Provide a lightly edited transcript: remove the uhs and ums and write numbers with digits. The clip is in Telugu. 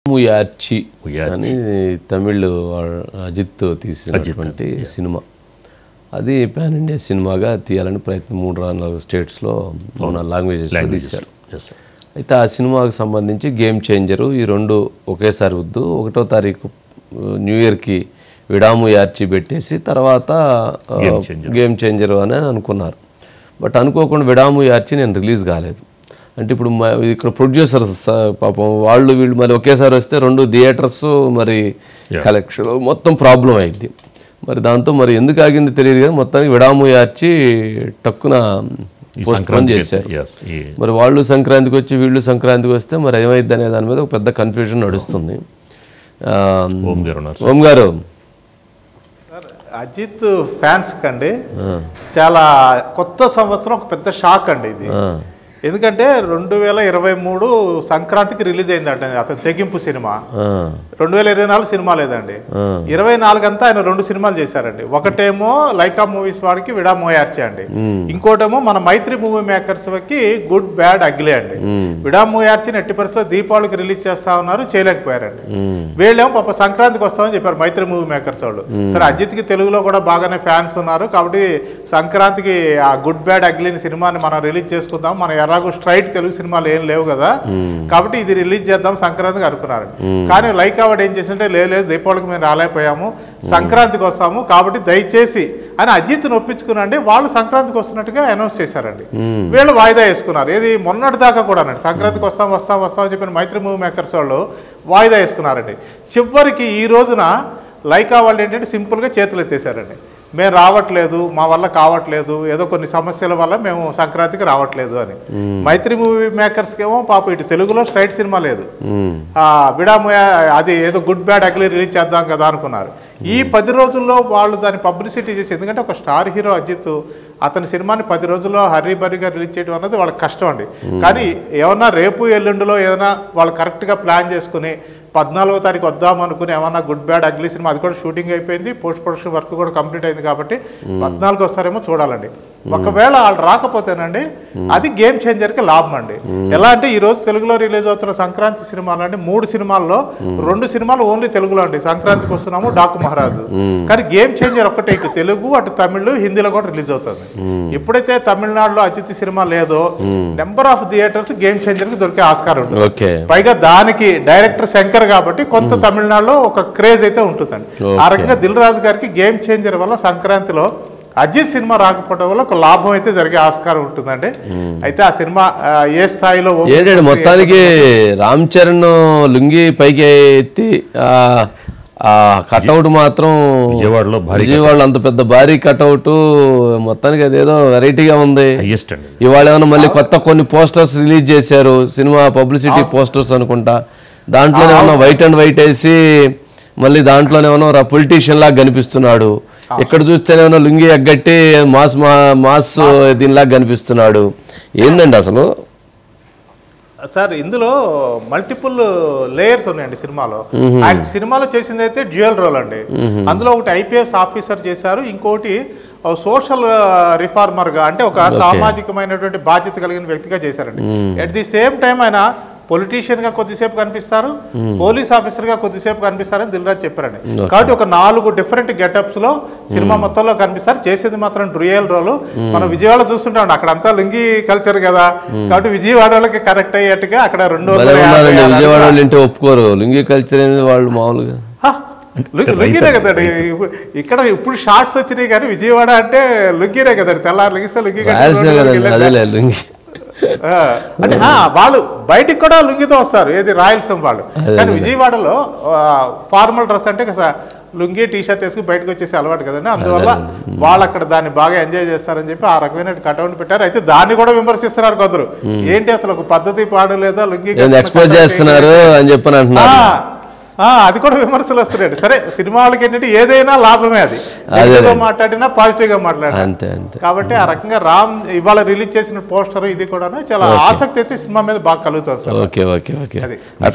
ముయార్చి అని తమిళ్ అజిత్ తీసినటువంటి సినిమా. అది పాన్ ఇండియా సినిమాగా తీయాలని ప్రయత్నం 3-4 స్టేట్స్లో 3-4 లాంగ్వేజెస్లో తీశారు. అయితే ఆ సినిమాకు సంబంధించి గేమ్ చేంజరు ఈ రెండు ఒకేసారి వద్దు, 1వ తారీఖు న్యూ ఇయర్కి విడాముయార్చి పెట్టేసి తర్వాత గేమ్ చేంజరు అని అనుకున్నారు. బట్ అనుకోకుండా విడాముయార్చి నేను రిలీజ్ కాలేదు. అంటే ఇప్పుడు ఇక్కడ ప్రొడ్యూసర్స్ పాపం వాళ్ళు వీళ్ళు మరి ఒకేసారి వస్తే 2 థియేటర్స్ మరి కలెక్షన్ మొత్తం ప్రాబ్లం అయింది. మరి దాంతో మరి ఎందుకు ఆగింది తెలియదు కదా, మొత్తానికి విడాముయార్చి టక్కున పోస్ట్పోన్ చేశారు. మరి వాళ్ళు సంక్రాంతికి వచ్చి వీళ్ళు సంక్రాంతికి వస్తే మరి ఏమైంది అనే దాని మీద ఒక పెద్ద కన్ఫ్యూజన్ నడుస్తుంది. ఓం గారు, అజిత్ ఫ్యాన్స్ కండి చాలా కొత్త సంవత్సరం ఒక పెద్ద షాక్ అండి ఇది. ఎందుకంటే 2023 సంక్రాంతికి రిలీజ్ అయిందండి అతను తెగింపు సినిమా. 2024 సినిమా లేదండి, 24 అంతా ఆయన 2 సినిమాలు చేశారండి. ఒకటేమో లైకా మూవీస్ వాడికి విడాముయార్చి అండి, ఇంకోటేమో మన మైత్రి మూవీ మేకర్స్ కి గుడ్ బ్యాడ్ అగ్లీ అండి. విడాముయార్చిని ఎట్టి పరిస్థితుల్లో దీపావళికి రిలీజ్ చేస్తా ఉన్నారు, చేయలేకపోయారండి. వీళ్ళేమో పాప సంక్రాంతికి వస్తామని చెప్పారు మైత్రి మూవీ మేకర్స్ వాళ్ళు. సరే అజిత్కి తెలుగులో కూడా బాగానే ఫ్యాన్స్ ఉన్నారు కాబట్టి సంక్రాంతికి ఆ గుడ్ బ్యాడ్ అగ్లీని సినిమాని మనం రిలీజ్ చేసుకుందాం, మన ఎలాగో స్ట్రైట్ తెలుగు సినిమాలు ఏం లేవు కదా కాబట్టి ఇది రిలీజ్ చేద్దాం సంక్రాంతికి అనుకున్నారండి. కానీ లైకా వాడు ఏం చేసింటే లేదు దీపావళికి మేము రాలేకపోయాము, సంక్రాంతికి వస్తాము కాబట్టి దయచేసి అని అజిత్ని ఒప్పించుకునండి. వాళ్ళు సంక్రాంతికి వస్తున్నట్టుగా అనౌన్స్ చేశారండి. వీళ్ళు వాయిదా వేసుకున్నారు. ఏది మొన్నటి దాకా కూడా అండి సంక్రాంతికి వస్తాం చెప్పిన మైత్రి మూవీ మేకర్స్ వాళ్ళు వాయిదా వేసుకున్నారండి. చివరికి ఈ రోజున లైకా వాళ్ళు ఏంటంటే సింపుల్గా చేతులు ఎత్తేసారండి, మేము రావట్లేదు, మా వల్ల కావట్లేదు, ఏదో కొన్ని సమస్యల వల్ల మేము సంక్రాంతికి రావట్లేదు అని. మైత్రి మూవీ మేకర్స్కి ఏమో పాప ఇటు తెలుగులో స్ట్రైట్ సినిమా లేదు, విడాముయా అది ఏదో గుడ్ బ్యాడ్ అగ్లీ రిలీజ్ చేద్దాం కదా అనుకున్నారు. ఈ 10 రోజుల్లో వాళ్ళు దాన్ని పబ్లిసిటీ చేసి, ఎందుకంటే ఒక స్టార్ హీరో అజిత్ అతని సినిమాని 10 రోజుల్లో హర్రీబరీగా రిలీజ్ చేయడం అన్నది వాళ్ళకి కష్టం అండి. కానీ ఏమన్నా రేపు ఎల్లుండిలో ఏదైనా వాళ్ళు కరెక్ట్గా ప్లాన్ చేసుకుని 14వ తారీఖు వద్దాం అనుకుని ఏమన్నా గుడ్ బ్యాడ్ అగ్లీ సినిమా అది కూడా షూటింగ్ అయిపోయింది, పోస్ట్ ప్రొడక్షన్ వర్క్ కూడా కంప్లీట్ అయింది కాబట్టి 14కి వస్తారేమో చూడాలండి. ఒకవేళ వాళ్ళు రాకపోతేనండి అది గేమ్ చేంజర్కి లాభం అండి. ఎలా అంటే ఈ రోజు తెలుగులో రిలీజ్ అవుతున్న సంక్రాంతి సినిమాలు అండి 3 సినిమాల్లో 2 సినిమాలు ఓన్లీ తెలుగులో అండి. సంక్రాంతికి వస్తున్నాము డాకు మహారాజు, కానీ గేమ్ చేంజర్ ఒక్కటే ఇటు తెలుగు అటు తమిళ్ హిందీలో కూడా రిలీజ్ అవుతుంది. ఎప్పుడైతే తమిళనాడులో అజిత్ సినిమా లేదో number of theatres game changer కి దొరికే ఆస్కారం ఉంటుంది. పైగా దానికి డైరెక్టర్ శంకర్ కాబట్టి కొంత తమిళనాడులో ఒక క్రేజ్ అయితే ఉంటుందండి. ఆ రకంగా దిల్ రాజు గారికి గేమ్ చేంజర్ వల్ల సంక్రాంతిలో అజిత్ సినిమా రాకపోవడం వల్ల ఒక లాభం అయితే జరిగే ఆస్కారం ఉంటుందండి. అయితే ఆ సినిమా ఏ స్థాయిలో ఏంటంటే మొత్తానికి రామ్ చరణ్ లుంగి పైకి ఎత్తి కట్అవుట్ మాత్రం విజయవాడలో అంత పెద్ద భారీ కట్అవుట్ మొత్తానికి అదేదో వెరైటీగా ఉంది. ఇవాళ ఏమైనా మళ్ళీ కొత్త కొన్ని పోస్టర్స్ రిలీజ్ చేశారు, సినిమా పబ్లిసిటీ పోస్టర్స్ అనుకుంటా. దాంట్లోనే ఏమన్నా వైట్ అండ్ వైట్ వేసి మళ్ళీ దాంట్లోనే ఏమన్నా పొలిటీషియన్ లాగా కనిపిస్తున్నాడు. ఎక్కడ చూస్తేనేమో లుంగి ఎగ్గట్టి మాస్ దీనిలాగా కనిపిస్తున్నాడు. ఏందండి అసలు సార్? ఇందులో మల్టిపుల్ లేయర్స్ ఉన్నాయండి సినిమాలో. ఆయన సినిమాలో చేసింది అయితే డ్యూయల్ రోల్ అండి. అందులో ఒకటి ఐపీఎస్ ఆఫీసర్ చేశారు, ఇంకోటి సోషల్ రిఫార్మర్గా అంటే ఒక సామాజికమైనటువంటి బాధ్యత కలిగిన వ్యక్తిగా చేశారండి. అట్ ది సేమ్ టైం ఆయన పొలిటీషియన్ గా కొద్దిసేపు కనిపిస్తారు, పోలీస్ ఆఫీసర్ గా కొద్దిసేపు కనిపిస్తారని దిల్ రాజు చెప్పారండి. కాబట్టి ఒక 4 డిఫరెంట్ గెటప్స్ లో సినిమా మొత్తంలో కనిపిస్తారు. చేసేది మాత్రం డ్యూయల్ రోల్. మనం విజయవాడ చూస్తుంటాం, అక్కడంతా లుంగి కల్చర్ కదా కాబట్టి విజయవాడకి కరెక్ట్ అయ్యేట్టుగా అక్కడ 250 విజయవాడ ఒప్పుకోరు లుంగి కల్చర్ అనేది వాళ్ళు మామూలుగా లుంగినే కదండి. ఇక్కడ ఇప్పుడు షార్ట్స్ వచ్చినాయి కానీ విజయవాడ అంటే లుంగినే కదండి. తెల్లారు లెగిస్తే లుంగి అంటే వాళ్ళు బయటికి కూడా లుంగితో వస్తారు, ఏది రాయలసీమ వాళ్ళు. కానీ విజయవాడలో ఫార్మల్ డ్రెస్ అంటే లుంగి టీషర్ట్ వేసుకుని బయటకు వచ్చేసి అలవాటు కదండి. అందువల్ల వాళ్ళు అక్కడ దాన్ని బాగా ఎంజాయ్ చేస్తారని చెప్పి ఆ రకమైన కటౌట్ పెట్టారు. అయితే దాన్ని కూడా విమర్శిస్తున్నారు కొందరు, ఏంటి అసలు ఒక పద్ధతి పాడు లేదా లుంగి ఎక్స్పోజ్ చేస్తున్నారు అని చెప్పి అంటున్నారు. అది కూడా విమర్శలు వస్తున్నాయండి. సరే సినిమా వాళ్ళకి ఏంటంటే ఏదైనా లాభమే, అది నెగిటివ్గా మాట్లాడినా పాజిటివ్గా మాట్లాడినా. కాబట్టి ఆ రకంగా రామ్ ఇవాళ రిలీజ్ చేసిన పోస్టర్ ఇది కూడా చాలా ఆసక్తి అయితే సినిమా మీద బాగా కలుగుతుంది సార్. Okay okay okay.